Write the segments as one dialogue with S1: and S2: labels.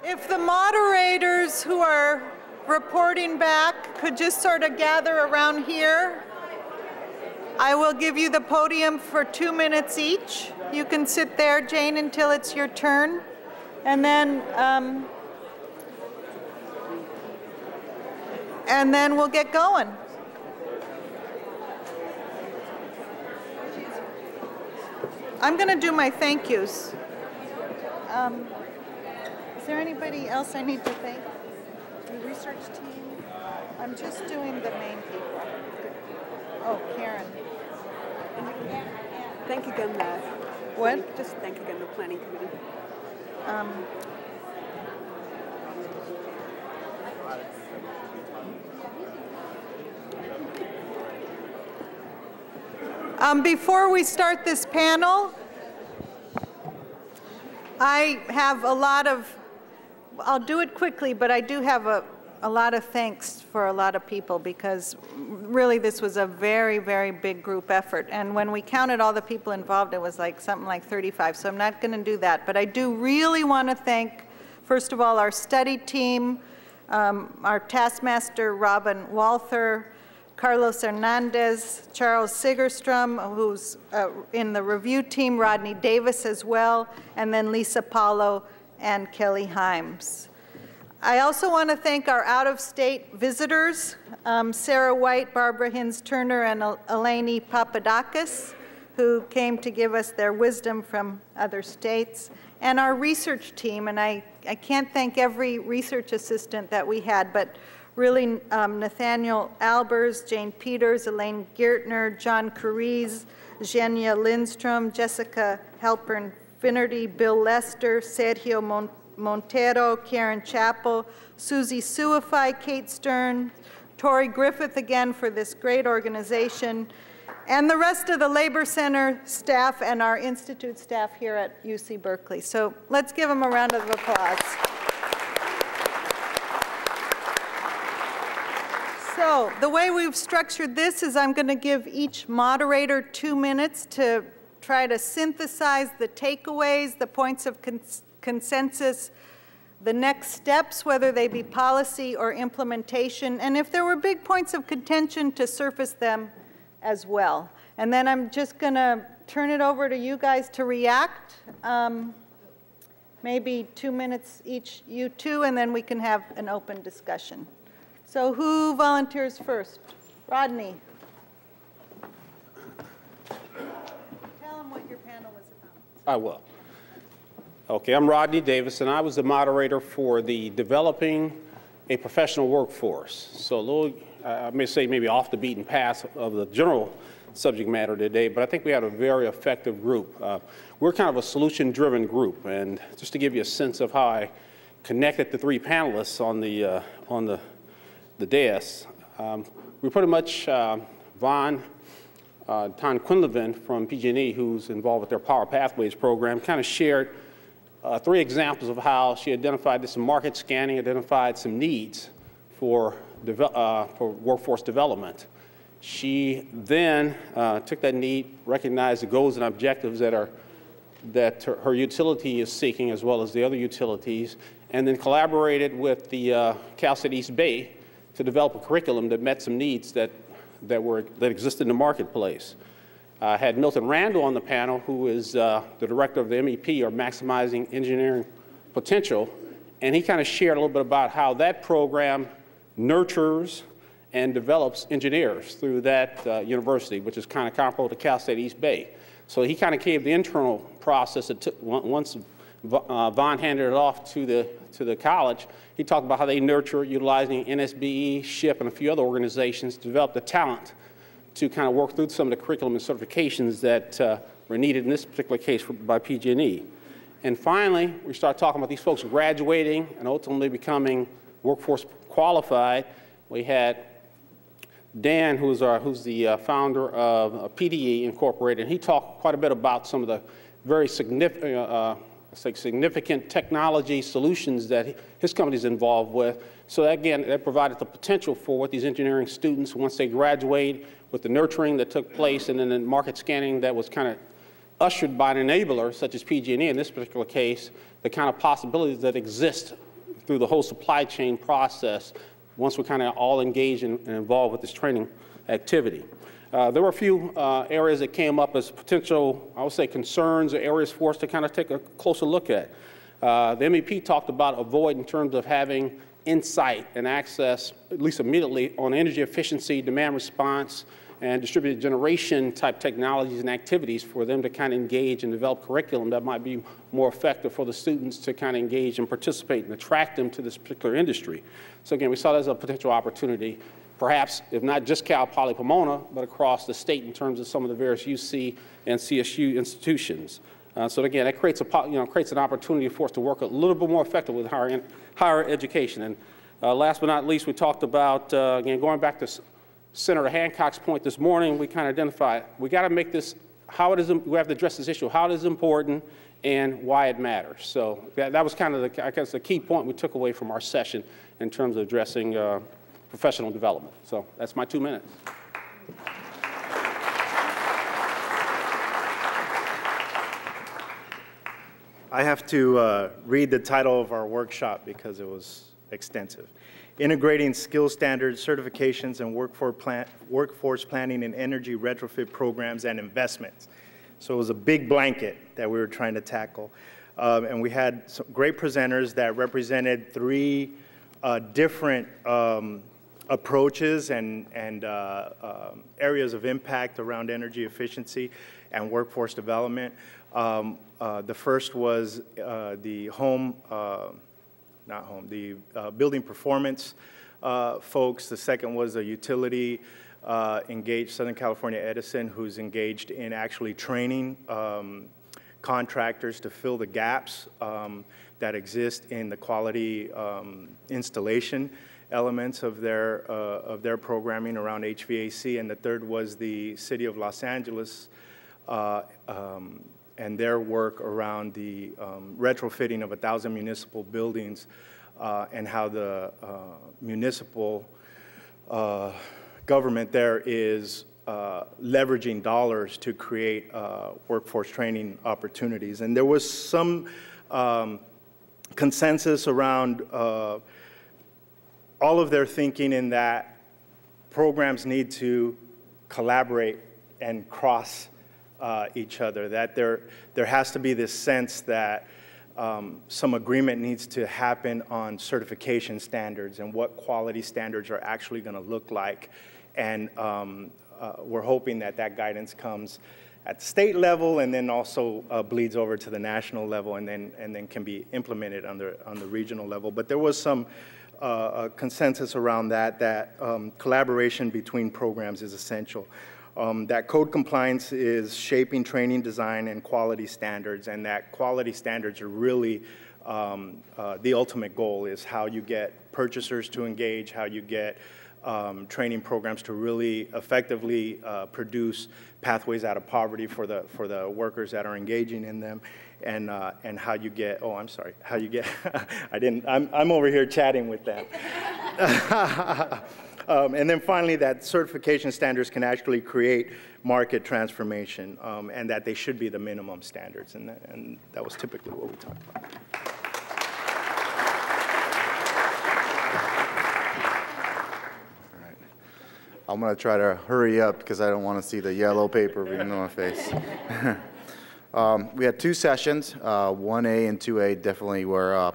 S1: If the moderators who are reporting back could just sort of gather around here, I will give you the podium for 2 minutes each. You can sit there, Jane, until it's your turn. And then we'll get going. I'm going to do my thank yous. Is there anybody else I need to thank? The research team? I'm just doing the main people. Oh, Karen.
S2: Thank again,
S1: what?
S2: Just thank again the planning committee.
S1: Before we start this panel, I have a lot of, I'll do it quickly, but I do have a lot of thanks for a lot of people because really this was a very, very big group effort. And when we counted all the people involved, it was like something like 35. So I'm not going to do that. But I do really want to thank, first of all, our study team, our taskmaster, Robin Walther, Carlos Hernandez, Charles Sigerstrom, who's in the review team, Rodney Davis as well, and then Lisa Paulo and Kelly Himes. I also want to thank our out-of-state visitors, Sarah White, Barbara Hins-Turner, and Eleni Papadakis, who came to give us their wisdom from other states, and our research team. And I can't thank every research assistant that we had, but really Nathaniel Albers, Jane Peters, Elaine Giertner, John Cariz, Zhenya Lindstrom, Jessica Halpern-Finnerty, Bill Lester, Sergio Montero, Karen Chappell, Susie Suify, Kate Stern, Tori Griffith again for this great organization, and the rest of the Labor Center staff and our Institute staff here at UC Berkeley. So let's give them a round of applause. So the way we've structured this is I'm going to give each moderator 2 minutes to try to synthesize the takeaways, the points of consensus, the next steps, whether they be policy or implementation, and if there were big points of contention, to surface them as well. And then I'm just going to turn it over to you guys to react. Maybe 2 minutes each, you two, and then we can have an open discussion. So who volunteers first? Rodney. Tell them what your panel was about.
S3: I will. Okay, I'm Rodney Davis, and I was the moderator for the Developing a Professional Workforce. So a little, I may say maybe off the beaten path of the general subject matter today, but I think we had a very effective group. We're kind of a solution-driven group, and just to give you a sense of how I connected the three panelists on the dais, we pretty much, Ton Quinlivan from PG&E, who's involved with their Power Pathways program, kind of shared 3 examples of how she identified this market scanning, identified some needs for workforce development. She then took that need, recognized the goals and objectives that her utility is seeking, as well as the other utilities, and then collaborated with the Cal State East Bay to develop a curriculum that met some needs that existed in the marketplace. I had Milton Randall on the panel, who is the director of the MEP, or Maximizing Engineering Potential, and he kind of shared a little bit about how that program nurtures and develops engineers through that university, which is kind of comparable to Cal State East Bay. So he kind of gave the internal process that took, once Vaughn handed it off to the college, he talked about how they nurture utilizing NSBE, SHIP, and a few other organizations to develop the talent to kind of work through some of the curriculum and certifications that were needed in this particular case by PG&E. And finally, we start talking about these folks graduating and ultimately becoming workforce qualified. We had Dan, who's the founder of PDE Incorporated, and he talked quite a bit about some of the very significant technology solutions that his company is involved with. So again, that provided the potential for what these engineering students, once they graduate, with the nurturing that took place, and then the market scanning that was kind of ushered by an enabler such as PG&E in this particular case, the kind of possibilities that exist through the whole supply chain process once we're kind of all engaged and involved with this training activity. There were a few areas that came up as potential, I would say, concerns or areas for us to kind of take a closer look at. The MEP talked about avoid in terms of having insight and access, at least immediately, on energy efficiency, demand response, and distributed generation type technologies and activities for them to kind of engage and develop curriculum that might be more effective for the students to kind of engage and participate and attract them to this particular industry. So again, we saw that as a potential opportunity, perhaps if not just Cal Poly Pomona, but across the state in terms of some of the various UC and CSU institutions. So again, that creates an opportunity for us to work a little bit more effectively with higher education. And last but not least, we talked about, again, going back to Senator Hancock's point this morning, we kind of identified, we got to make this, we have to address this issue, how it is important and why it matters. So that was kind of, I guess, the key point we took away from our session in terms of addressing professional development. So that's my 2 minutes.
S2: I have to read the title of our workshop because it was extensive. Integrating skill standards, certifications, and workforce planning in energy retrofit programs and investments. So it was a big blanket that we were trying to tackle. And we had some great presenters that represented 3 different approaches and areas of impact around energy efficiency and workforce development. The first was the building performance folks. The second was a utility engaged, Southern California Edison, who's engaged in actually training contractors to fill the gaps that exist in the quality installation elements of their programming around HVAC. And the third was the City of Los Angeles and their work around the retrofitting of 1,000 municipal buildings and how the municipal government there is leveraging dollars to create workforce training opportunities. And there was some consensus around all of their thinking in that programs need to collaborate and cross each other, that there has to be this sense that some agreement needs to happen on certification standards and what quality standards are actually going to look like. And we're hoping that that guidance comes at the state level and then also bleeds over to the national level and then can be implemented on the regional level. But there was some consensus around that collaboration between programs is essential. That code compliance is shaping training, design, and quality standards, and that quality standards are really the ultimate goal is how you get purchasers to engage, how you get training programs to really effectively produce pathways out of poverty for the workers that are engaging in them, and how you get, oh, I'm sorry, how you get, I'm over here chatting with them. And then finally, that certification standards can actually create market transformation, and that they should be the minimum standards, and that was typically what we talked about.
S4: All right. I'm going to try to hurry up because I don't want to see the yellow paper being on my face. We had 2 sessions, 1A and 2A definitely were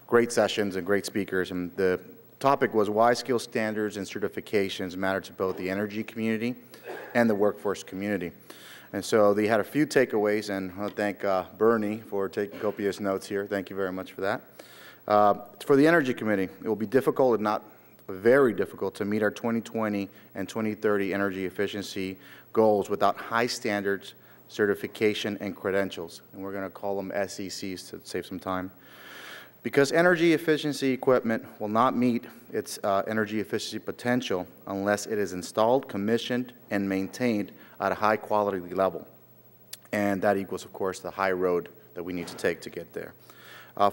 S4: great sessions and great speakers, and the topic was why skill standards and certifications matter to both the energy community and the workforce community. And so they had a few takeaways, and I want to thank Bernie for taking copious notes here. Thank you very much for that. For the energy committee, it will be difficult, if not very difficult, to meet our 2020 and 2030 energy efficiency goals without high standards, certification, and credentials. And we're going to call them SECs to save some time. Because energy efficiency equipment will not meet its energy efficiency potential unless it is installed, commissioned, and maintained at a high quality level. And that equals, of course, the high road that we need to take to get there.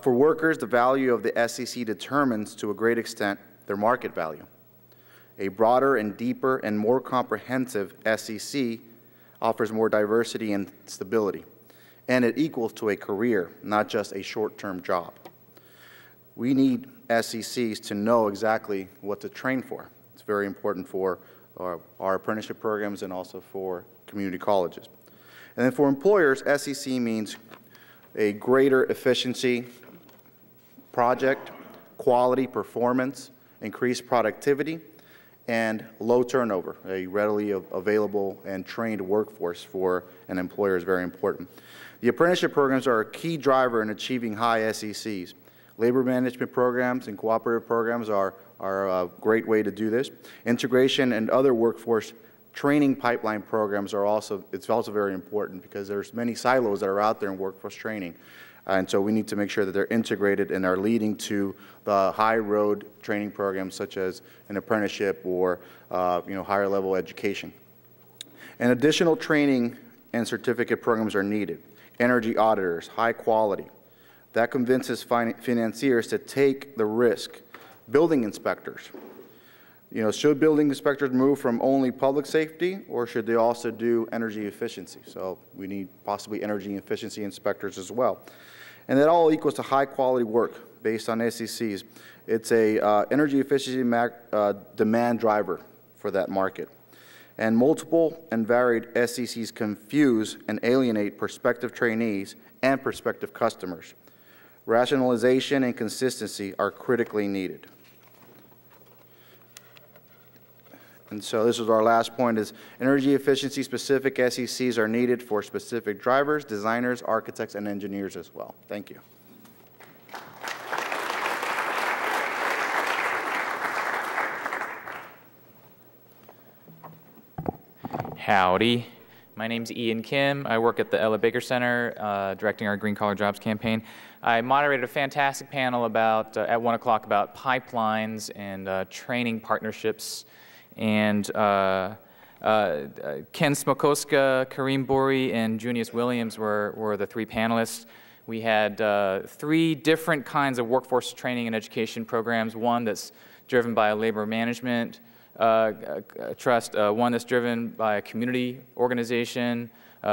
S4: For workers, the value of the SEC determines, to a great extent, their market value. A broader and deeper and more comprehensive SEC offers more diversity and stability. And it equals to a career, not just a short-term job. We need SECs to know exactly what to train for. It's very important for our apprenticeship programs and also for community colleges. And then for employers, SEC means a greater efficiency, project, quality, performance, increased productivity, and low turnover. A readily available and trained workforce for an employer is very important. The apprenticeship programs are a key driver in achieving high SECs. Labor management programs and cooperative programs are a great way to do this. Integration and other workforce training pipeline programs are also very important because there's many silos that are out there in workforce training. And so we need to make sure that they're integrated and are leading to the high road training programs such as an apprenticeship or higher level education. And additional training and certificate programs are needed. Energy auditors, high quality. That convinces financiers to take the risk. Building inspectors. Should building inspectors move from only public safety, or should they also do energy efficiency? So we need possibly energy efficiency inspectors as well. And that all equals to high quality work based on SECs. It's a energy efficiency demand driver for that market. And multiple and varied SECs confuse and alienate prospective trainees and prospective customers. Rationalization and consistency are critically needed. And so this is our last point, is energy efficiency specific SECs are needed for specific drivers, designers, architects, and engineers as well. Thank you.
S5: Howdy. My name's Ian Kim. I work at the Ella Baker Center, directing our Green Collar Jobs campaign. I moderated a fantastic panel about, at 1 o'clock, about pipelines and training partnerships. And Ken Smokoska, Kareem Bori, and Junius Williams were the three panelists. We had 3 different kinds of workforce training and education programs, one that's driven by a labor management trust, one that's driven by a community organization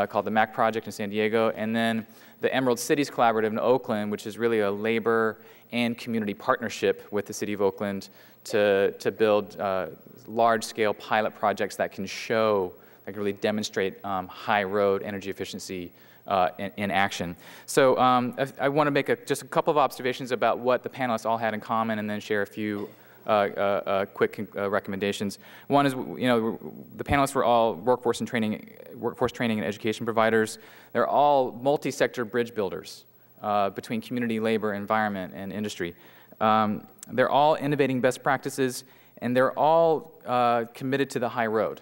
S5: called the MAC Project in San Diego, and then the Emerald Cities Collaborative in Oakland, which is really a labor and community partnership with the City of Oakland to build large-scale pilot projects that can show, that can really demonstrate high road energy efficiency in action. So I want to make just a couple of observations about what the panelists all had in common, and then share a few quick recommendations. One is, the panelists were all workforce training and education providers. They're all multi-sector bridge builders between community, labor, environment, and industry. They're all innovating best practices, and they're all committed to the high road.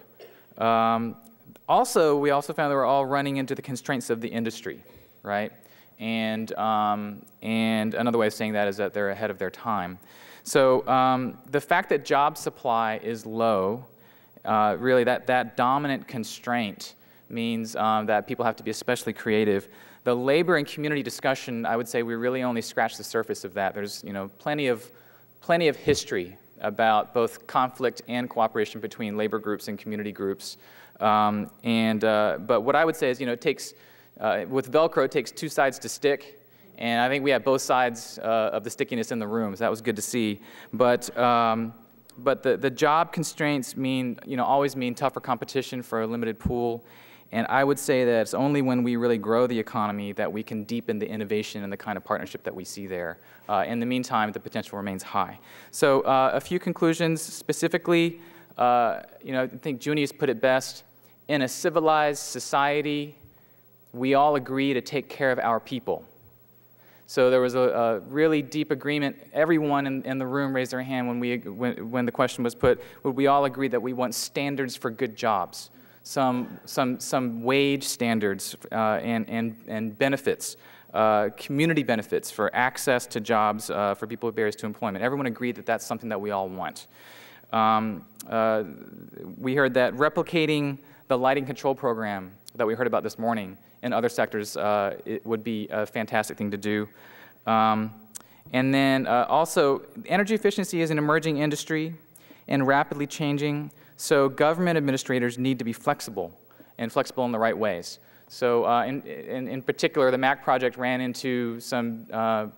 S5: Also, we also found they were all running into the constraints of the industry, right? And another way of saying that is that they're ahead of their time. So the fact that job supply is low, really that dominant constraint means that people have to be especially creative. The labor and community discussion, I would say we really only scratched the surface of that. There's plenty of history about both conflict and cooperation between labor groups and community groups. But what I would say is, it takes, with Velcro, it takes 2 sides to stick. And I think we had both sides of the stickiness in the room, so that was good to see. But the job constraints always mean tougher competition for a limited pool. And I would say that it's only when we really grow the economy that we can deepen the innovation and the kind of partnership that we see there. In the meantime, the potential remains high. So a few conclusions specifically. I think Junius put it best. In a civilized society, we all agree to take care of our people. So there was a really deep agreement. Everyone in the room raised their hand when the question was put, would we all agree that we want standards for good jobs, some wage standards and benefits, community benefits for access to jobs for people with barriers to employment. Everyone agreed that that's something that we all want. We heard that replicating the lighting control program that we heard about this morning in other sectors, it would be a fantastic thing to do. And then also, energy efficiency is an emerging industry and rapidly changing, so government administrators need to be flexible, and flexible in the right ways. So in particular, the MAC project ran into some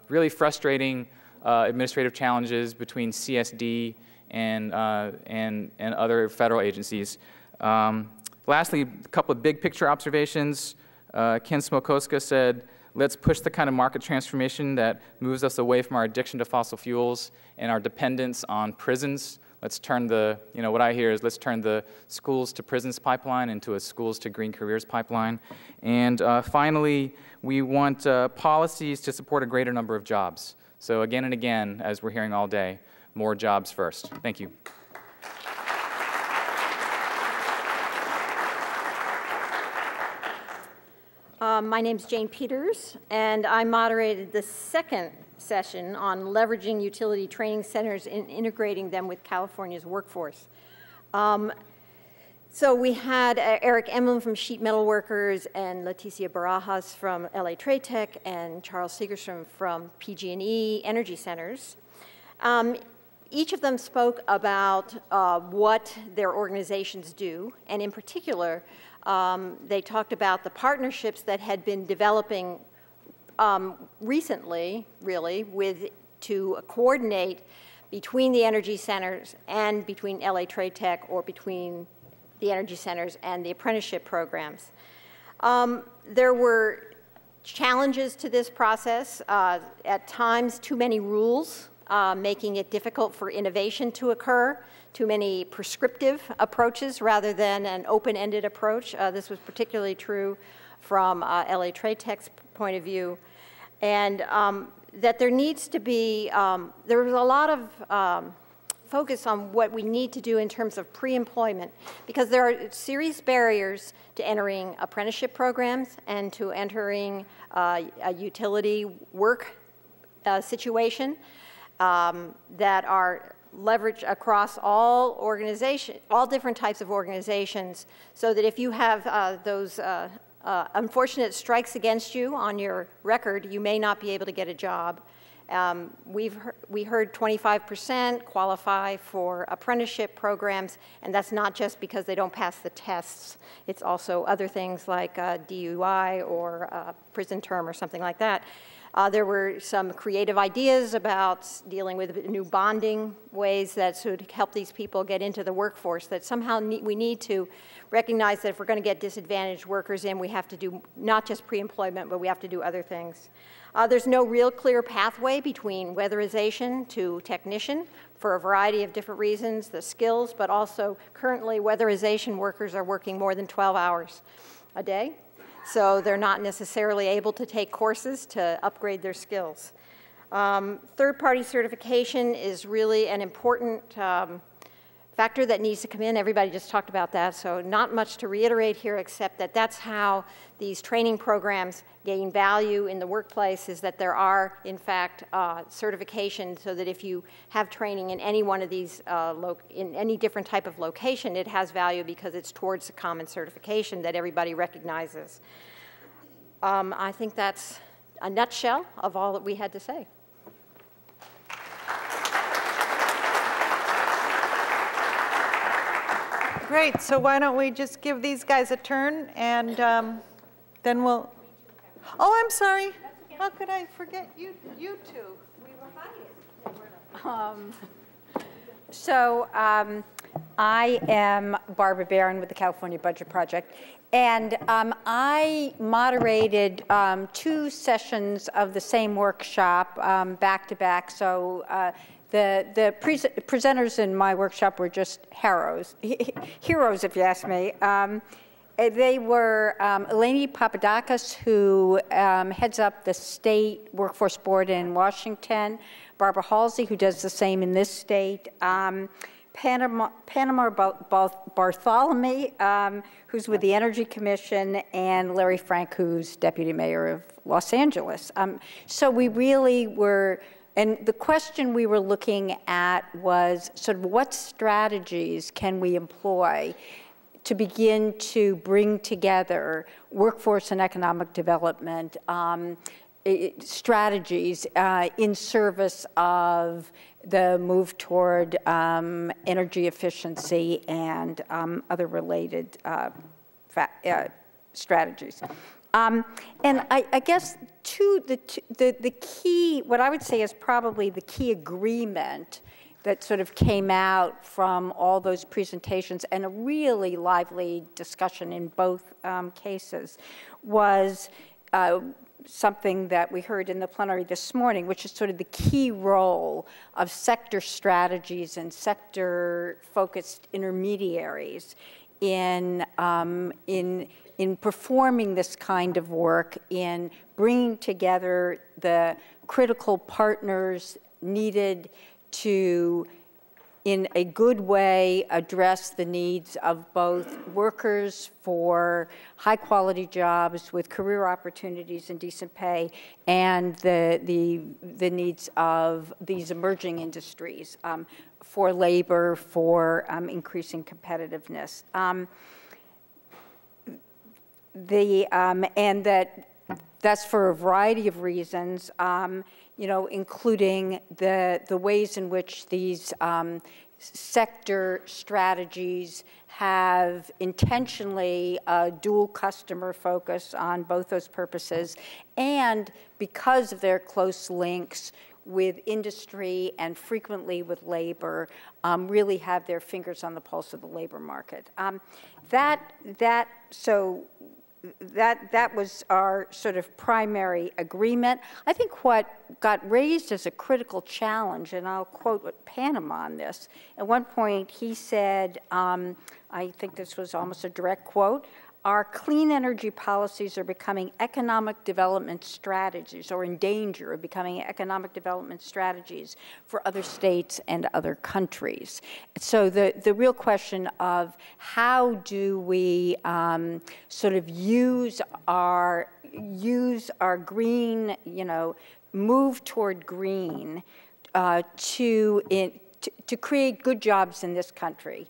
S5: really frustrating administrative challenges between CSD and other federal agencies. Lastly, a couple of big picture observations. Ken Smokoska said, let's push the kind of market transformation that moves us away from our addiction to fossil fuels and our dependence on prisons. Let's turn the, what I hear is let's turn the schools to prisons pipeline into a schools to green careers pipeline. And finally, we want policies to support a greater number of jobs. So again and again, as we're hearing all day, more jobs first. Thank you.
S6: My name's Jane Peters, and I moderated the second session on leveraging utility training centers and integrating them with California's workforce. So we had Eric Emlin from Sheet Metal Workers and Leticia Barajas from LA Trade Tech and Charles Segerstrom from PG&E Energy Centers. Each of them spoke about what their organizations do, and in particular, they talked about the partnerships that had been developing recently, really, to coordinate between the energy centers and between LA Trade Tech or between the energy centers and the apprenticeship programs. There were challenges to this process. At times, too many rules, making it difficult for innovation to occur. Too many prescriptive approaches rather than an open-ended approach. This was particularly true from LA Trade Tech's point of view. And that there needs to be, there was a lot of focus on what we need to do in terms of pre-employment, because there are serious barriers to entering apprenticeship programs and to entering a utility work situation that are leverage across all organizations, all different types of organizations, so that if you have those unfortunate strikes against you on your record, you may not be able to get a job. We heard 25% qualify for apprenticeship programs, and that's not just because they don't pass the tests. It's also other things like DUI or prison term or something like that. There were some creative ideas about dealing with new bonding ways that should help these people get into the workforce, that somehow we need to recognize that if we're going to get disadvantaged workers in, we have to do not just pre-employment, but we have to do other things. There's no real clear pathway between weatherization to technician for a variety of different reasons, the skills, but also currently weatherization workers are working more than 12 hours a day. So they're not necessarily able to take courses to upgrade their skills. Third-party certification is really an important factor that needs to come in. Everybody just talked about that, so not much to reiterate here except that that's how these training programs gain value in the workplace, is that there are, in fact, certifications so that if you have training in any one of these, in any different type of location, it has value because it's towards a common certification that everybody recognizes. I think that's a nutshell of all that we had to say.
S1: Great, so why don't we just give these guys a turn, and then we'll, oh, I'm sorry. How could I forget you two? We were hired.
S7: I am Barbara Barron with the California Budget Project, and I moderated 2 sessions of the same workshop back to back, so the presenters in my workshop were just heroes if you ask me. They were Eleni Papadakis, who heads up the state workforce board in Washington, Barbara Halsey, who does the same in this state, Panama Bartholomew, who's with the Energy Commission, and Larry Frank, who's deputy mayor of Los Angeles. So we really were, and the question we were looking at was sort of what strategies can we employ to begin to bring together workforce and economic development strategies in service of the move toward energy efficiency and other related strategies. And I guess the key, what I would say is probably the key agreement that sort of came out from all those presentations and a really lively discussion in both cases was something that we heard in the plenary this morning, which is sort of the key role of sector strategies and sector-focused intermediaries in performing this kind of work, in bringing together the critical partners needed to, in a good way, address the needs of both workers for high-quality jobs with career opportunities and decent pay, and the needs of these emerging industries for labor, for increasing competitiveness. And that's for a variety of reasons, you know, including the ways in which these sector strategies have intentionally a dual customer focus on both those purposes, and because of their close links with industry and frequently with labor, really have their fingers on the pulse of the labor market. That was our sort of primary agreement. I think what got raised as a critical challenge, and I'll quote what Panama on this, at one point he said, I think this was almost a direct quote, our clean energy policies are becoming economic development strategies, or in danger of becoming economic development strategies for other states and other countries. So the real question of how do we sort of use our green, you know, move toward green to create good jobs in this country.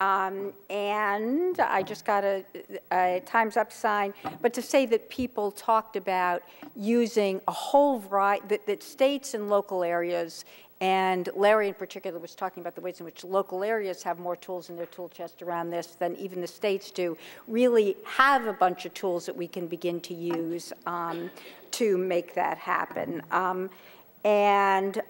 S7: And I just got a time's up sign, but to say that people talked about using a whole variety, that states and local areas, and Larry in particular was talking about the ways in which local areas have more tools in their tool chest around this than even the states do, really have a bunch of tools that we can begin to use to make that happen. And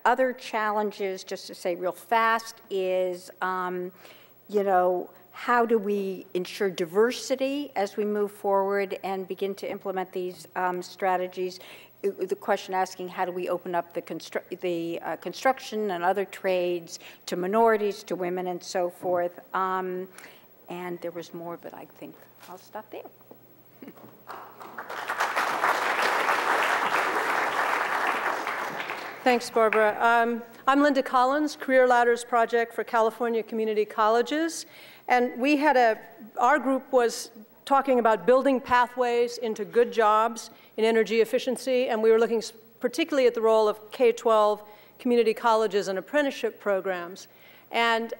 S7: other challenges, just to say real fast, is, you know, how do we ensure diversity as we move forward and begin to implement these strategies? The question asking, how do we open up the construction and other trades to minorities, to women, and so forth? And there was more, but I think I'll stop there.
S8: Thanks, Barbara. I'm Linda Collins, Career Ladders Project for California Community Colleges. And we had our group was talking about building pathways into good jobs in energy efficiency. And we were looking particularly at the role of K-12 community colleges and apprenticeship programs. And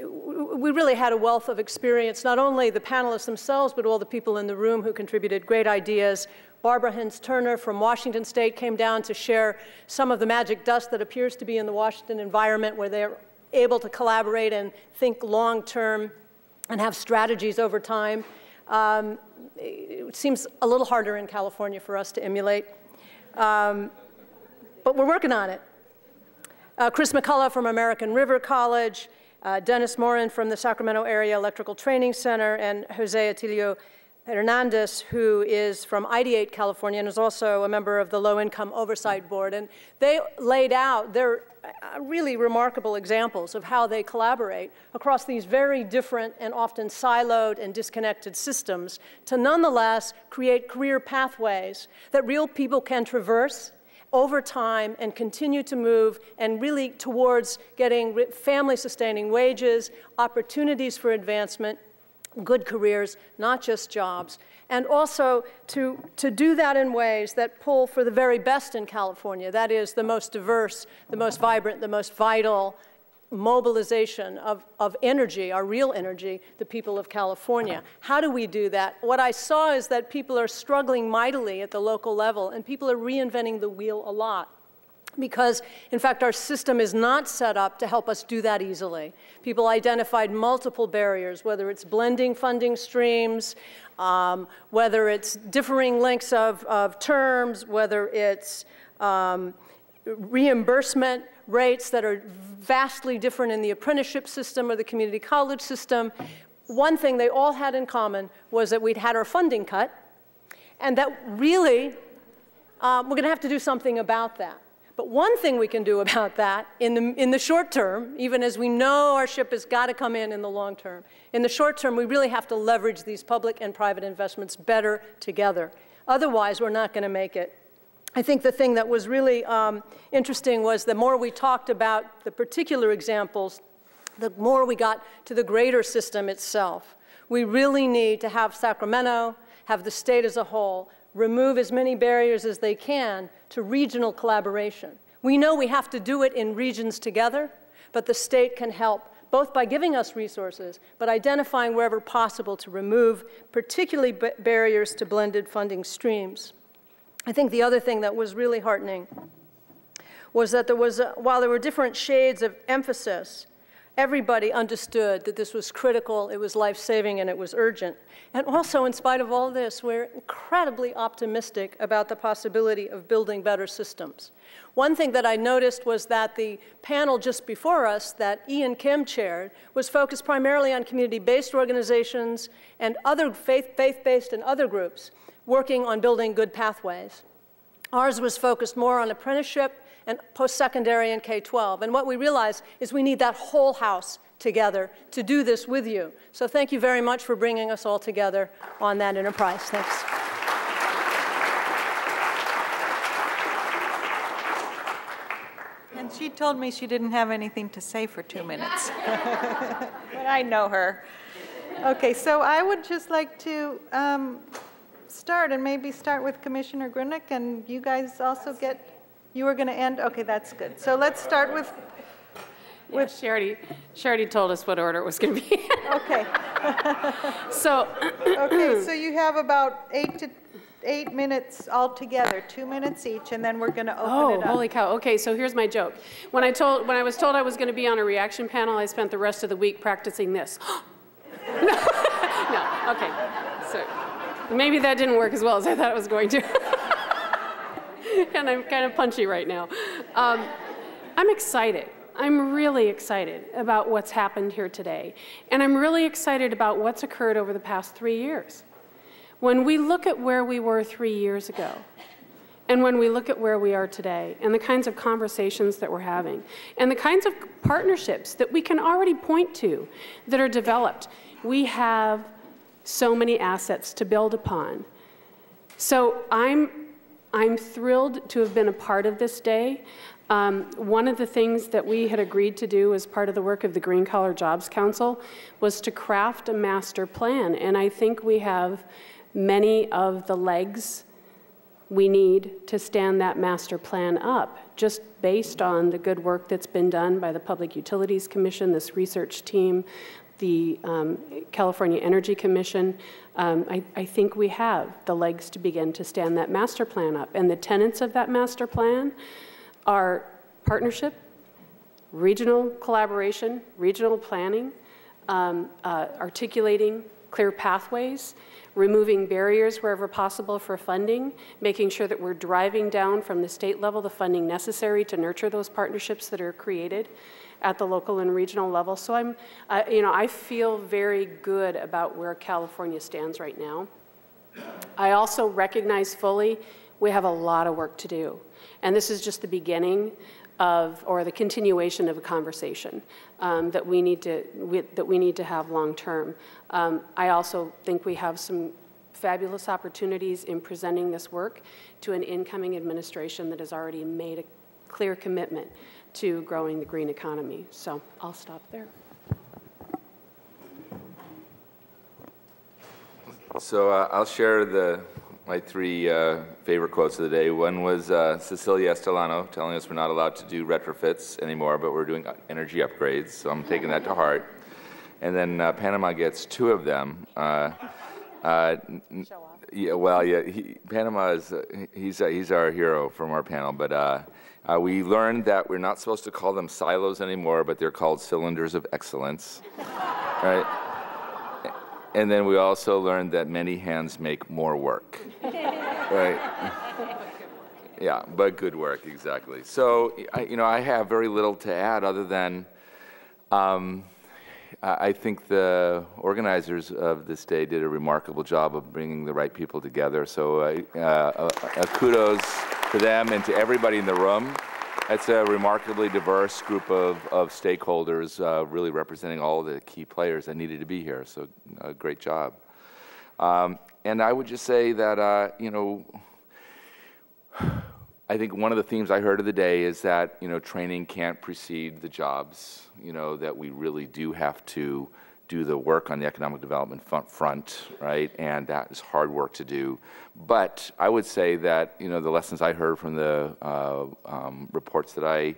S8: we really had a wealth of experience, not only the panelists themselves, but all the people in the room who contributed great ideas. Barbara Hintz-Turner from Washington State came down to share some of the magic dust that appears to be in the Washington environment, where they're able to collaborate and think long-term and have strategies over time. It seems a little harder in California for us to emulate, but we're working on it. Chris McCullough from American River College, Dennis Morin from the Sacramento Area Electrical Training Center, and Jose Atilio Hernandez, who is from Ideate, California, and is also a member of the Low Income Oversight Board. And they laid out their really remarkable examples of how they collaborate across these very different and often siloed and disconnected systems to nonetheless create career pathways that real people can traverse over time and continue to move and really towards getting family-sustaining wages, opportunities for advancement, good careers, not just jobs, and also to do that in ways that pull for the very best in California. That is the most diverse, the most vibrant, the most vital mobilization of energy, our real energy, the people of California. How do we do that? What I saw is that people are struggling mightily at the local level, and people are reinventing the wheel a lot. because, in fact, our system is not set up to help us do that easily. People identified multiple barriers, whether it's blending funding streams, whether it's differing lengths of terms, whether it's reimbursement rates that are vastly different in the apprenticeship system or the community college system. One thing they all had in common was that we'd had our funding cut, and that really, we're going to have to do something about that. But one thing we can do about that in the short term, even as we know our ship has got to come in the long term, in the short term, we really have to leverage these public and private investments better together. Otherwise, we're not going to make it. I think the thing that was really interesting was the more we talked about the particular examples, the more we got to the greater system itself. We really need to have Sacramento, have the state as a whole, remove as many barriers as they can to regional collaboration. We know we have to do it in regions together, but the state can help, both by giving us resources, but identifying wherever possible to remove particularly barriers to blended funding streams. I think the other thing that was really heartening was that while there were different shades of emphasis, everybody understood that this was critical, it was life-saving, and it was urgent. And also, in spite of all this, we're incredibly optimistic about the possibility of building better systems. One thing that I noticed was that the panel just before us that Ian Kim chaired was focused primarily on community-based organizations and other faith-based and other groups working on building good pathways. Ours was focused more on apprenticeship and post-secondary and K-12. And what we realized is we need that whole house together to do this with you. So thank you very much for bringing us all together on that enterprise. Thanks.
S1: And she told me she didn't have anything to say for 2 minutes. But I know her. Okay, so I would just like to start, and maybe start with Commissioner Grunick, and you guys also get. You were going to end? Okay, that's good. So let's start with
S9: Yeah, she already told us what order it was going to be.
S1: Okay.
S9: So.
S1: Okay, so you have about 8 minutes altogether, 2 minutes each, and then we're going to open it up.
S9: Oh, holy cow. Okay, so here's my joke. When I was told I was going to be on a reaction panel, I spent the rest of the week practicing this. No, okay. So maybe that didn't work as well as I thought it was going to. And I'm kind of punchy right now. I'm excited. I'm really excited about what's happened here today. And I'm really excited about what's occurred over the past 3 years. When we look at where we were 3 years ago, and when we look at where we are today, and the kinds of conversations that we're having, and the kinds of partnerships that we can already point to that are developed, we have so many assets to build upon. So I'm thrilled to have been a part of this day. One of the things that we had agreed to do as part of the work of the Green Collar Jobs Council was to craft a master plan, and I think we have many of the legs we need to stand that master plan up, just based on the good work that's been done by the Public Utilities Commission, this research team, the California Energy Commission. I think we have the legs to begin to stand that master plan up. And the tenets of that master plan are partnership, regional collaboration, regional planning, articulating clear pathways, removing barriers wherever possible for funding, making sure that we're driving down from the state level the funding necessary to nurture those partnerships that are created at the local and regional level. So I feel very good about where California stands right now. I also recognize fully we have a lot of work to do. And this is just the beginning of, or the continuation of a conversation that we need to have long term. I also think we have some fabulous opportunities in presenting this work to an incoming administration that has already made a clear commitment to growing the green economy. So I'll stop there.
S10: So I'll share my three favorite quotes of the day. One was Cecilia Estelano telling us we're not allowed to do retrofits anymore, but we're doing energy upgrades, so I'm taking that to heart. And then Panama gets two of them. Yeah, well, yeah, Panama is, he's our hero from our panel, but We learned that we're not supposed to call them silos anymore, but they're called cylinders of excellence, right? And then we also learned that many hands make more work, right? Yeah, but good work, exactly. So, I have very little to add other than I think the organizers of this day did a remarkable job of bringing the right people together. So kudos to them and to everybody in the room. It's a remarkably diverse group of stakeholders really representing all the key players that needed to be here. So great job. And I would just say that, I think one of the themes I heard of the day is that, training can't precede the jobs, that we really do have to do the work on the economic development front, right? And that is hard work to do. But I would say that, the lessons I heard from the reports that I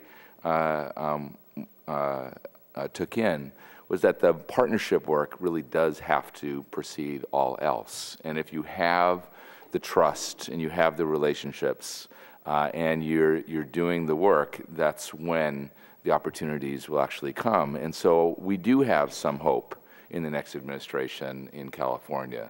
S10: took in was that the partnership work really does have to precede all else. And if you have the trust and you have the relationships, and you're doing the work, that's when the opportunities will actually come. And so we do have some hope in the next administration in California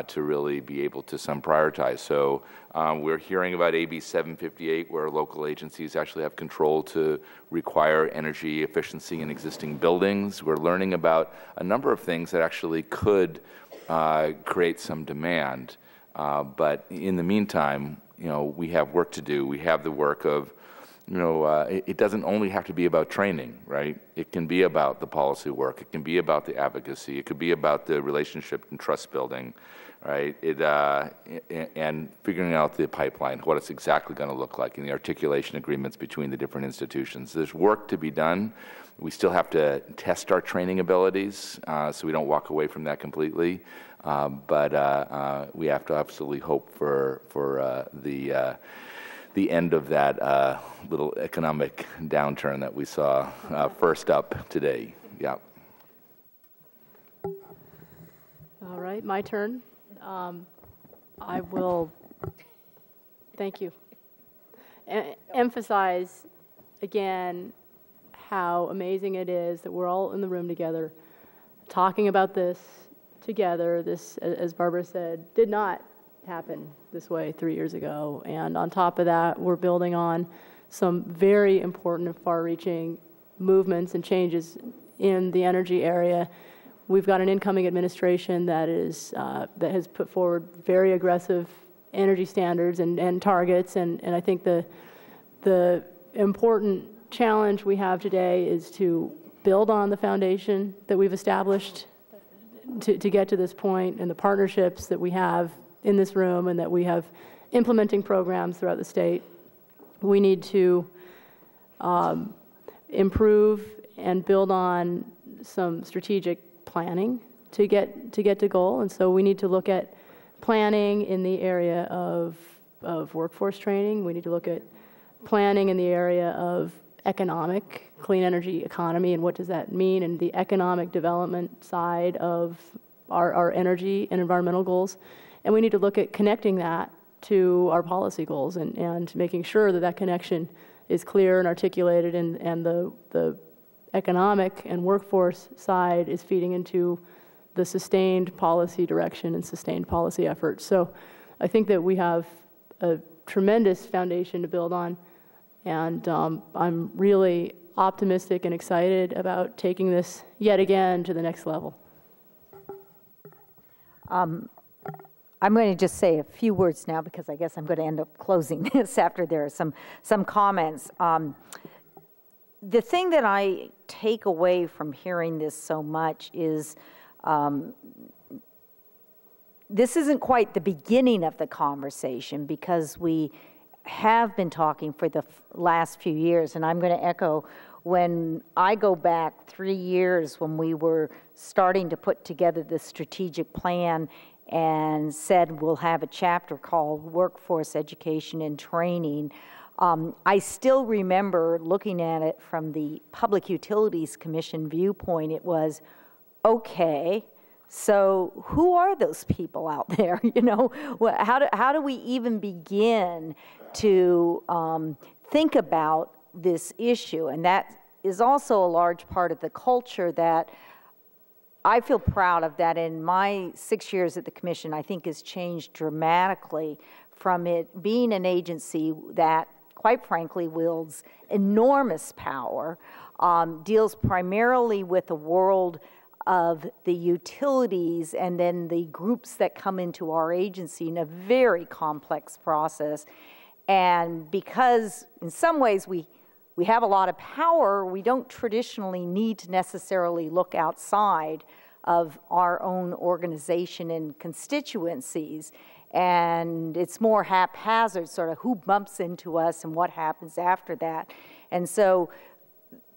S10: to really be able to prioritize. So we're hearing about AB 758, where local agencies actually have control to require energy efficiency in existing buildings. We're learning about a number of things that actually could create some demand. But in the meantime, we have work to do. We have the work of, it doesn't only have to be about training, right? It can be about the policy work. It can be about the advocacy. It could be about the relationship and trust building, right? And figuring out the pipeline, what it's exactly going to look like, and the articulation agreements between the different institutions. There's work to be done. We still have to test our training abilities so we don't walk away from that completely. But we have to absolutely hope for the end of that little economic downturn that we saw first up today. Yeah.
S11: All right, my turn. I will, thank you, emphasize again how amazing it is that we're all in the room together talking about this together. This, as Barbara said, did not happen this way 3 years ago. And on top of that, we're building on some very important and far-reaching movements and changes in the energy area. We've got an incoming administration that has put forward very aggressive energy standards and targets. And I think the important challenge we have today is to build on the foundation that we've established to get to this point, and the partnerships that we have in this room and that we have implementing programs throughout the state. We need to improve and build on some strategic planning to get to goal. And so we need to look at planning in the area of workforce training. We need to look at planning in the area of economic clean energy economy and what does that mean, and the economic development side of our energy and environmental goals. And we need to look at connecting that to our policy goals and making sure that that connection is clear and articulated, and the economic and workforce side is feeding into the sustained policy direction and sustained policy efforts. So I think that we have a tremendous foundation to build on, and I'm really optimistic and excited about taking this yet again to the next level.
S7: I'm going to just say a few words now because I guess I'm going to end up closing this after there are some comments. The thing that I take away from hearing this so much is this isn't quite the beginning of the conversation, because we have been talking for the last few years, and I'm going to echo, when I go back 3 years when we were starting to put together the strategic plan and said we'll have a chapter called Workforce Education and Training, I still remember looking at it from the Public Utilities Commission viewpoint. It was, okay, so who are those people out there? How do we even begin to think about this issue. And that is also a large part of the culture that I feel proud of, that in my 6 years at the Commission, I think has changed dramatically from it being an agency that, quite frankly, wields enormous power, deals primarily with the world of the utilities and then the groups that come into our agency in a very complex process. And because in some ways we have a lot of power, we don't traditionally need to necessarily look outside of our own organization and constituencies. And it's more haphazard, sort of who bumps into us and what happens after that. And so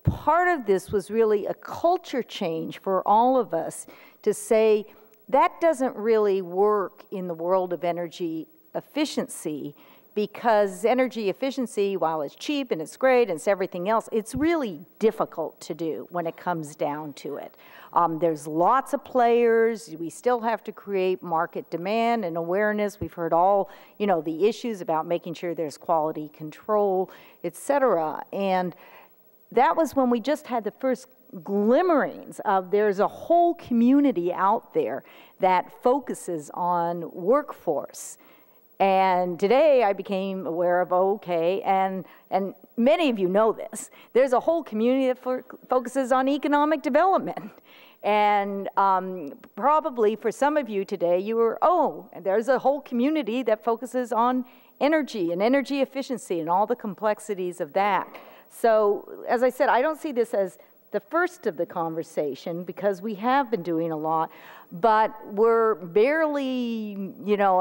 S7: part of this was really a culture change for all of us to say that doesn't really work in the world of energy efficiency, because energy efficiency, while it's cheap and it's great and it's everything else, it's really difficult to do when it comes down to it. There's lots of players. We still have to create market demand and awareness. We've heard all, the issues about making sure there's quality control, et cetera. And that was when we just had the first glimmerings of there's a whole community out there that focuses on workforce. And today I became aware of, and many of you know this, there's a whole community that focuses on economic development. And probably for some of you today, you were, and there's a whole community that focuses on energy and energy efficiency and all the complexities of that. So as I said, I don't see this as the first of the conversation because we have been doing a lot, but we're barely,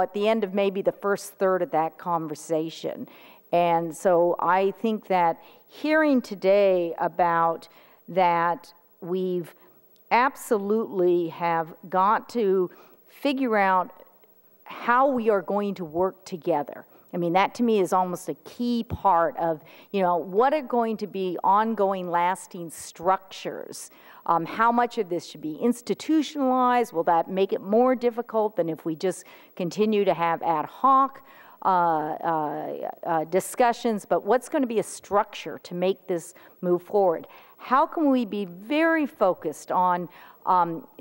S7: at the end of maybe the first third of that conversation. And so I think that hearing today about that, we've absolutely have got to figure out how we are going to work together. I mean, that to me is almost a key part of, what are going to be ongoing, lasting structures? How much of this should be institutionalized? Will that make it more difficult than if we just continue to have ad hoc discussions? But what's going to be a structure to make this move forward? How can we be very focused on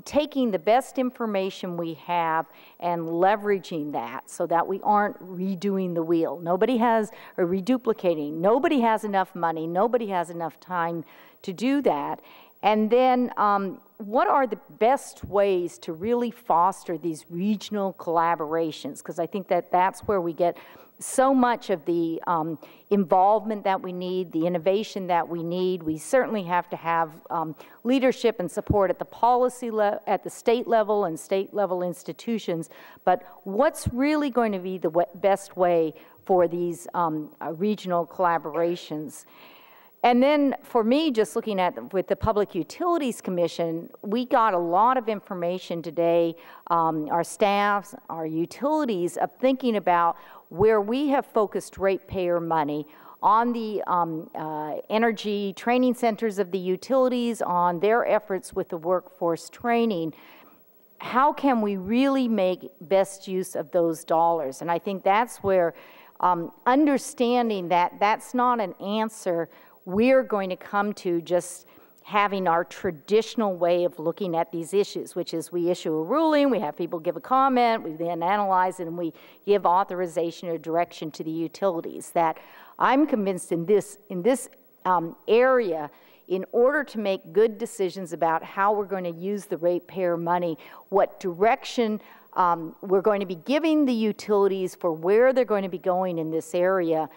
S7: taking the best information we have and leveraging that so that we aren't redoing the wheel? Nobody has, or reduplicating. Nobody has enough money. Nobody has enough time to do that. And then what are the best ways to really foster these regional collaborations? Because I think that that's where we get so much of the involvement that we need, the innovation that we need. We certainly have to have leadership and support at the policy at the state level and state level institutions. But what's really going to be the best way for these regional collaborations? And then for me, just looking at with the Public Utilities Commission, we got a lot of information today, our staffs, our utilities, of thinking about where we have focused ratepayer money on the energy training centers of the utilities, on their efforts with the workforce training. How can we really make best use of those dollars? And I think that's where understanding that that's not an answer we're going to come to just having our traditional way of looking at these issues, which is we issue a ruling, we have people give a comment, we then analyze it, and we give authorization or direction to the utilities. That I'm convinced in this area, in order to make good decisions about how we're going to use the ratepayer money, what direction we're going to be giving the utilities for where they're going to be going in this area,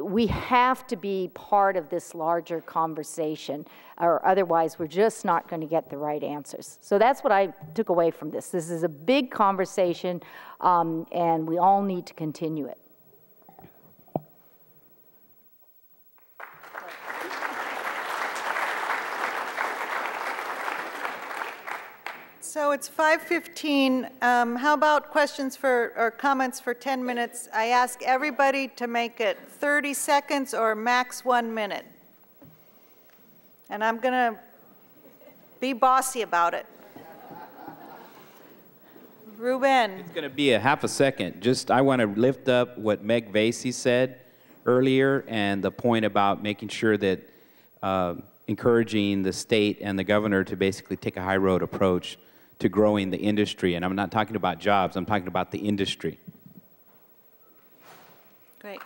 S7: we have to be part of this larger conversation, or otherwise we're just not going to get the right answers. So that's what I took away from this. This is a big conversation, and we all need to continue it.
S1: So it's 5:15. How about questions or comments for 10 minutes? I ask everybody to make it 30 seconds or max 1 minute. And I'm going to be bossy about it. Ruben.
S12: It's going to be a half a second. I want to lift up what Meg Vasey said earlier, and the point about making sure that encouraging the state and the governor to basically take a high road approach to growing the industry. And I'm not talking about jobs, I'm talking about the industry.
S1: Great.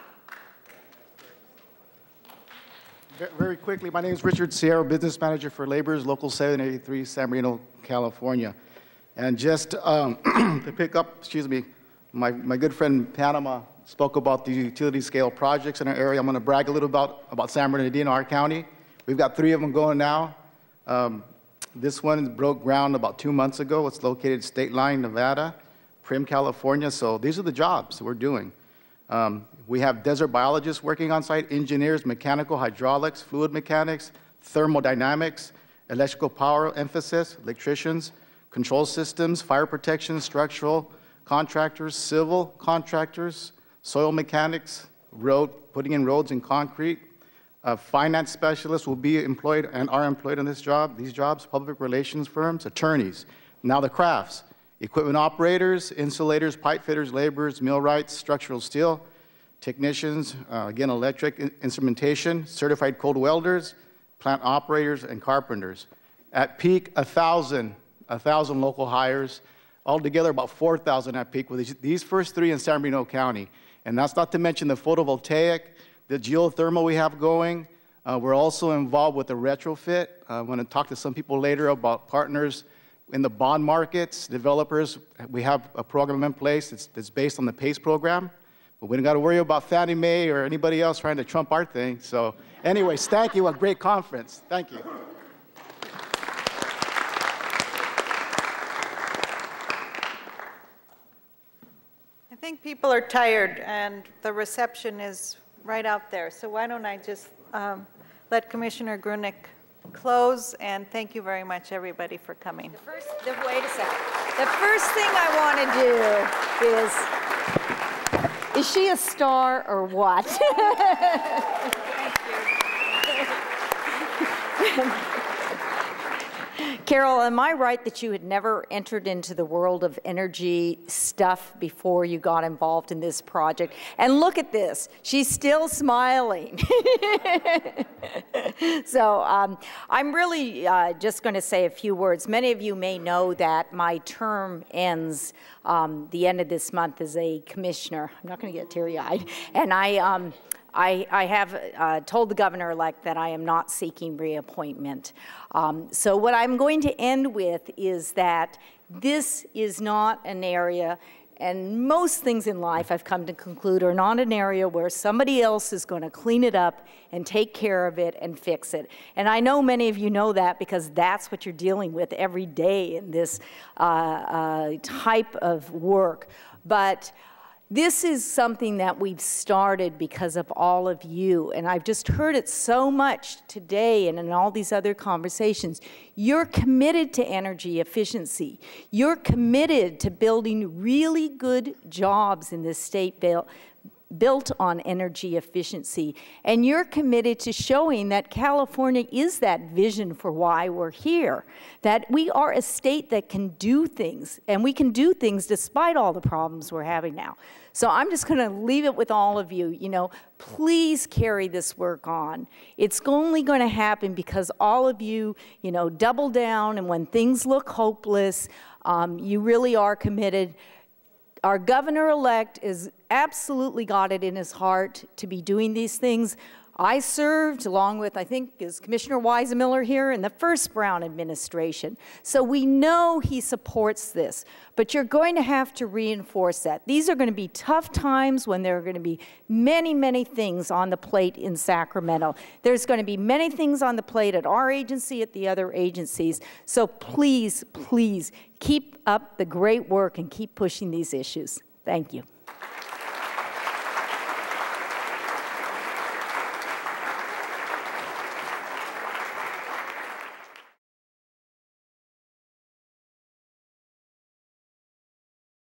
S13: Very quickly, my name is Richard Sierra, Business Manager for Laborers, Local 783, San Marino, California. And just to pick up, excuse me, my good friend Panama spoke about the utility scale projects in our area. I'm going to brag a little about San Bernardino, our county. We've got 3 of them going now. This one broke ground about 2 months ago. It's located State Line, Nevada, Prim, California. So these are the jobs we're doing. We have desert biologists working on site, engineers, mechanical, hydraulics, fluid mechanics, thermodynamics, electrical power emphasis, electricians, control systems, fire protection, structural contractors, civil contractors, soil mechanics, putting in roads and concrete. Finance specialists will be employed and are employed on these jobs, public relations firms, attorneys. Now the crafts, equipment operators, insulators, pipe fitters, laborers, millwrights, structural steel, technicians, again, electric instrumentation, certified cold welders, plant operators, and carpenters. At peak, 1,000 local hires, altogether about 4,000 at peak with these first 3 in San Bernardino County. And that's not to mention the photovoltaic, the geothermal we have going. We're also involved with the retrofit. I'm going to talk to some people later about partners in the bond markets, developers. We have a program in place that's based on the PACE program. But we don't got to worry about Fannie Mae or anybody else trying to trump our thing. So anyways, thank you. A great conference. Thank you.
S1: I think people are tired, and the reception is right out there. So why don't I just let Commissioner Grueneich close, and thank you very much, everybody, for coming.
S7: Wait a second. The first thing I want to do is she a star or what? Carol, am I right that you had never entered into the world of energy stuff before you got involved in this project? And look at this, she's still smiling. So I'm really just going to say a few words. Many of you may know that my term ends the end of this month as a commissioner. I'm not going to get teary-eyed. And I have told the governor-elect that I am not seeking reappointment. So what I'm going to end with is that this is not an area, and most things in life I've come to conclude are not an area where somebody else is going to clean it up and take care of it and fix it. And I know many of you know that because that's what you're dealing with every day in this type of work. But this is something that we've started because of all of you, and I've just heard it so much today and in all these other conversations. You're committed to energy efficiency. You're committed to building really good jobs in this state built on energy efficiency. And you're committed to showing that California is that vision for why we're here, that we are a state that can do things, and we can do things despite all the problems we're having now. So I'm just going to leave it with all of you, please carry this work on. It's only going to happen because all of you, double down, and when things look hopeless, you really are committed. Our governor-elect has absolutely got it in his heart to be doing these things. I served, along with, I think, is Commissioner Weisenmiller here, in the first Brown administration. So we know he supports this, but you're going to have to reinforce that. These are going to be tough times when there are going to be many, many things on the plate in Sacramento. There's going to be many things on the plate at our agency, at the other agencies. So please, please, keep up the great work and keep pushing these issues. Thank you.